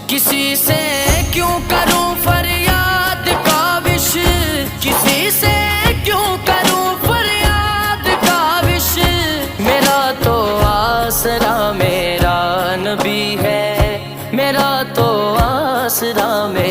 کسی سے کیوں کروں فریاد کاوش، کسی سے کیوں کروں فریاد کاوش، میرا تو آسرا میرا نبی ہے، میرا تو آسرا میرا